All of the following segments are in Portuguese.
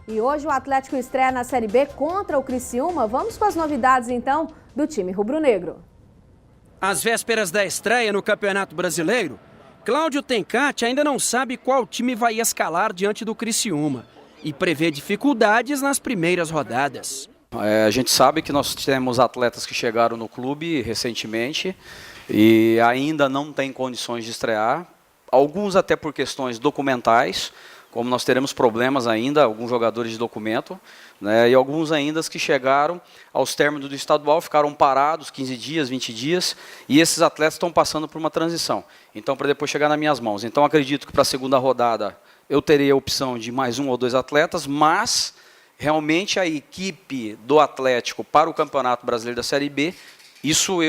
E hoje o Atlético estreia na Série B contra o Criciúma. Vamos com as novidades, então, do time rubro-negro. Às vésperas da estreia no Campeonato Brasileiro, Cláudio Tencati ainda não sabe qual time vai escalar diante do Criciúma e prevê dificuldades nas primeiras rodadas. A gente sabe que nós temos atletas que chegaram no clube recentemente e ainda não têm condições de estrear, alguns até por questões documentais, como nós teremos problemas ainda, alguns jogadores de documento, né, e alguns ainda que chegaram aos términos do estadual, ficaram parados 15 dias, 20 dias, e esses atletas estão passando por uma transição, então para depois chegar nas minhas mãos. Então acredito que para a segunda rodada eu terei a opção de mais 1 ou 2 atletas, mas realmente a equipe do Atlético para o Campeonato Brasileiro da Série B, isso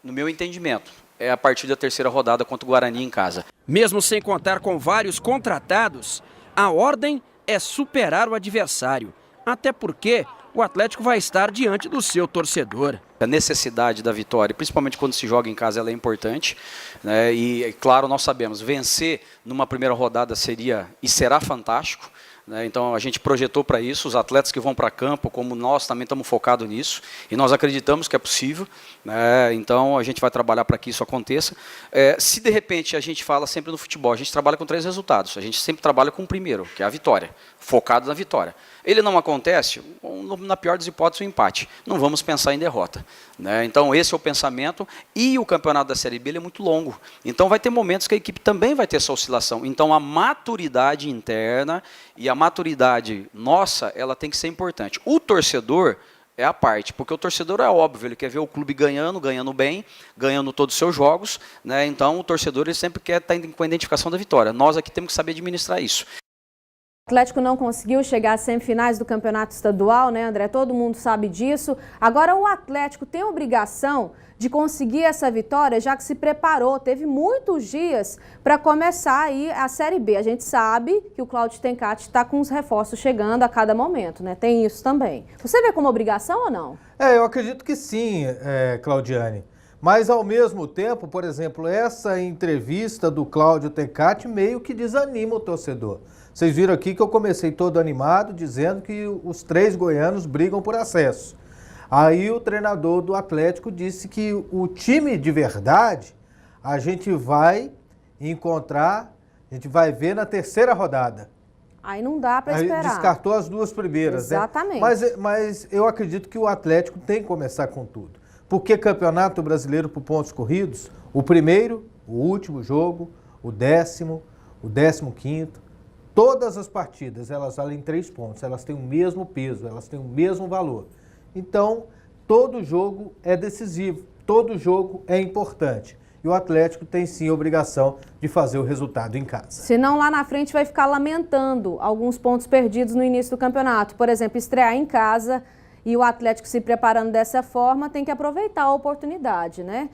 no meu entendimento, é a partir da terceira rodada contra o Guarani em casa. Mesmo sem contar com vários contratados, a ordem é superar o adversário, até porque o Atlético vai estar diante do seu torcedor. A necessidade da vitória, principalmente quando se joga em casa, ela é importante, né? E claro, nós sabemos, vencer numa primeira rodada seria e será fantástico, né? Então a gente projetou para isso, os atletas que vão para campo, como nós também estamos focados nisso, e nós acreditamos que é possível, né? Então a gente vai trabalhar para que isso aconteça. Se de repente a gente fala sempre no futebol, a gente trabalha com 3 resultados, a gente sempre trabalha com o primeiro, que é a vitória, focado na vitória. Ele não acontece, na pior das hipóteses, o empate. Não vamos pensar em derrota, né? Então esse é o pensamento, e o campeonato da Série B é muito longo. Então vai ter momentos que a equipe também vai ter essa oscilação. Então a maturidade interna e a maturidade nossa, ela tem que ser importante. O torcedor é a parte, porque o torcedor é óbvio, ele quer ver o clube ganhando bem, ganhando todos os seus jogos, né? Então o torcedor ele sempre quer estar com a identificação da vitória. Nós aqui temos que saber administrar isso. O Atlético não conseguiu chegar às semifinais do campeonato estadual, né, André? Todo mundo sabe disso. Agora o Atlético tem a obrigação de conseguir essa vitória, já que se preparou, teve muitos dias para começar aí a Série B. A gente sabe que o Cláudio Tencati está com os reforços chegando a cada momento, né? Tem isso também. Você vê como obrigação ou não? Eu acredito que sim, Claudiane. Mas, ao mesmo tempo, por exemplo, essa entrevista do Cláudio Tencati meio que desanima o torcedor. Vocês viram aqui que eu comecei todo animado, dizendo que os 3 goianos brigam por acesso. Aí o treinador do Atlético disse que o time de verdade a gente vai encontrar, a gente vai ver na terceira rodada. Aí não dá para esperar. Aí descartou as 2 primeiras. Exatamente. Né? Mas eu acredito que o Atlético tem que começar com tudo. Porque Campeonato Brasileiro por pontos corridos, o primeiro, o último jogo, o 10º, o 15º, todas as partidas, elas valem 3 pontos, elas têm o mesmo peso, elas têm o mesmo valor. Então, todo jogo é decisivo, todo jogo é importante. E o Atlético tem sim a obrigação de fazer o resultado em casa. Senão lá na frente vai ficar lamentando alguns pontos perdidos no início do campeonato. Por exemplo, estrear em casa e o Atlético se preparando dessa forma tem que aproveitar a oportunidade, né?